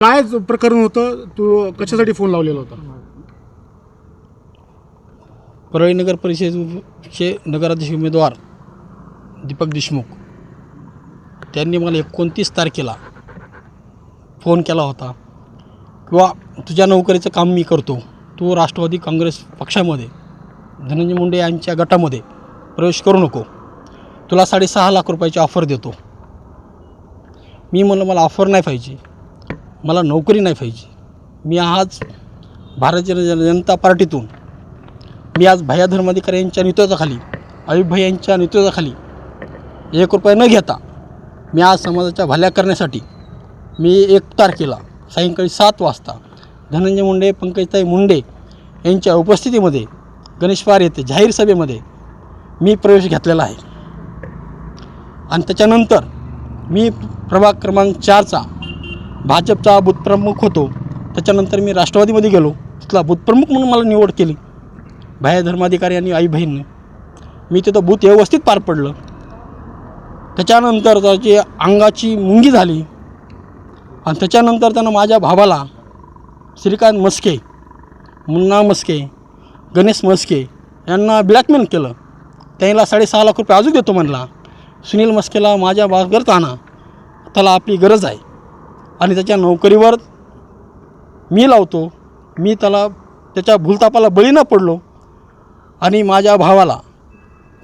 काय प्रकरण होतं? तू कशासाठी फोन लावलेला होता? परळी नगर परिषदेचे नगराध्यक्ष उमेदवार दीपक देशमुख त्यांनी मला 29 तारखेला फोन केला होता किंवा तुझ्या नोकरीचं काम मी करतो, तू राष्ट्रवादी काँग्रेस पक्षामध्ये धनंजय मुंडे यांच्या गटामध्ये प्रवेश करू नको, तुला 6.5 लाख रुपयाची ऑफर देतो. मी म्हणलं मला ऑफर नाही पाहिजे, मला नोकरी नाही पाहिजे. मी आज भारतीय जनता पार्टीतून मी आज भैया धर्माधिकारी यांच्या नेतृत्वाखाली, अयुब भाई यांच्या नेतृत्वाखाली 1 रुपया न घेता मी आज समाजाच्या भल्या करण्यासाठी मी 1 तारखेला सायंकाळी 7 वाजता धनंजय मुंडे, पंकजताई मुंडे यांच्या उपस्थितीमध्ये गणेश पार येथे जाहीर सभेमध्ये मी प्रवेश घेतलेला आहे. आणि त्याच्यानंतर मी प्रभाग क्रमांक 4चा भाजपचा बूथप्रमुख होतो. त्याच्यानंतर मी राष्ट्रवादीमध्ये गेलो, तिथला बूथप्रमुख म्हणून मला निवड केली भैया धर्माधिकारी आणि आईबहिणीने. मी तिथं बूथ व्यवस्थित पार पडलं. त्याच्यानंतर त्याची अंगाची मुंगी झाली आणि त्याच्यानंतर त्यानं माझ्या भावाला श्रीकांत मस्के, मुन्ना मस्के, गणेश मस्के यांना ब्लॅकमेल केलं. त्यांना 6.5 लाख रुपये अजून देतो म्हणला. सुनील मस्केला माझ्या बागेत आणा, त्याला आपली गरज आहे आणि त्याच्या नोकरीवर मी लावतो. मी त्याला त्याच्या भूलतापाला बळी न पडलो आणि माझ्या भावाला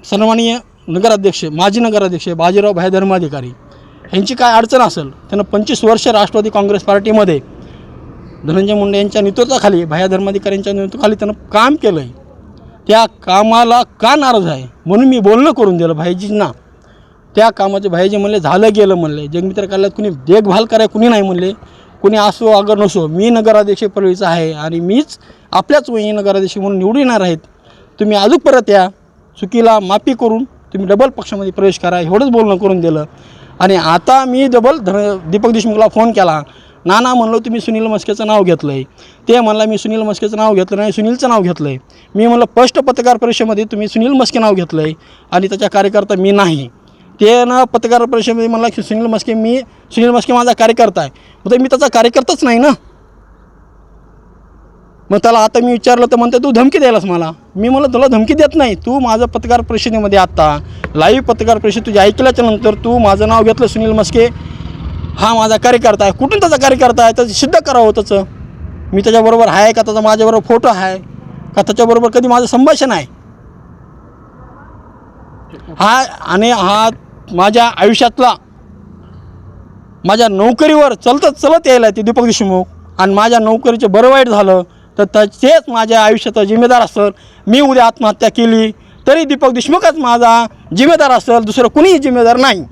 सन्माननीय नगराध्यक्ष, माजी नगराध्यक्ष बाजीराव भैया धर्माधिकारी यांची काय अडचण असेल, त्यानं 25 वर्ष राष्ट्रवादी काँग्रेस पार्टीमध्ये धनंजय मुंडे यांच्या नेतृत्वाखाली, भैया धर्माधिकाऱ्यांच्या नेतृत्वाखाली त्यानं काम केलं आहे. त्या कामाला का नाराज आहे म्हणून मी बोलणं करून दिलं भाईजींना. त्या कामाचे भाईजी म्हणले झालं गेलं म्हणले, जगमित्र कार्यालयात कुणी देखभाल कराय कुणी नाही म्हणले, कुणी असो अगर नसो, मी नगराध्यक्ष परळीचा आहे आणि मीच आपल्याच वही नगराध्यक्ष म्हणून निवडून येणार आहेत. तुम्ही अजून परत या, चुकीला माफी करून तुम्ही डबल पक्षामध्ये प्रवेश करा, एवढंच बोलणं करून दिलं. आणि आता मी डबल दीपक देशमुखला फोन केला. नाना म्हणलो तुम्ही सुनील मस्केचं नाव घेतलं आहे. ते म्हणला मी सुनील मस्केचं नाव घेतलं नाही, सुनीलचं नाव घेतलं आहे. मी म्हणलं स्पष्ट पत्रकार परिषदेमध्ये तुम्ही सुनील मस्के नाव घेतलं आहे आणि त्याच्या कार्यकर्ता मी नाही. ते ना पत्रकार परिषदेमध्ये म्हणला की सुनील मस्के माझा कार्यकर्ता आहे. मग मी त्याचा कार्यकर्ताच नाही ना. मग त्याला आता मी विचारलं तर म्हणते तू धमकी द्यायलास मला. मी म्हणलं तुला धमकी देत नाही, तू माझं पत्रकार परिषदेमध्ये आत्ता लाईव्ह पत्रकार परिषद तुझी ऐकल्याच्यानंतर तू माझं नाव घेतलं सुनील मस्के हा माझा कार्यकर्ता आहे. कुठून त्याचा कार्यकर्ता आहे त्याचं सिद्ध करावं. त्याचं मी त्याच्याबरोबर आहे का, त्याचा माझ्याबरोबर फोटो आहे का, त्याच्याबरोबर कधी माझं संभाषण आहे हा. आणि हा माझ्या आयुष्यातला माझ्या नोकरीवर चलत यायला ते दीपक देशमुख. आणि माझ्या नोकरीचं बरं वाईट झालं तर त्याचेच माझ्या आयुष्याचा जिम्मेदार असेल. मी उद्या आत्महत्या केली तरी दीपक देशमुखच माझा जिम्मेदार असेल, दुसरं कुणीही जिम्मेदार नाही.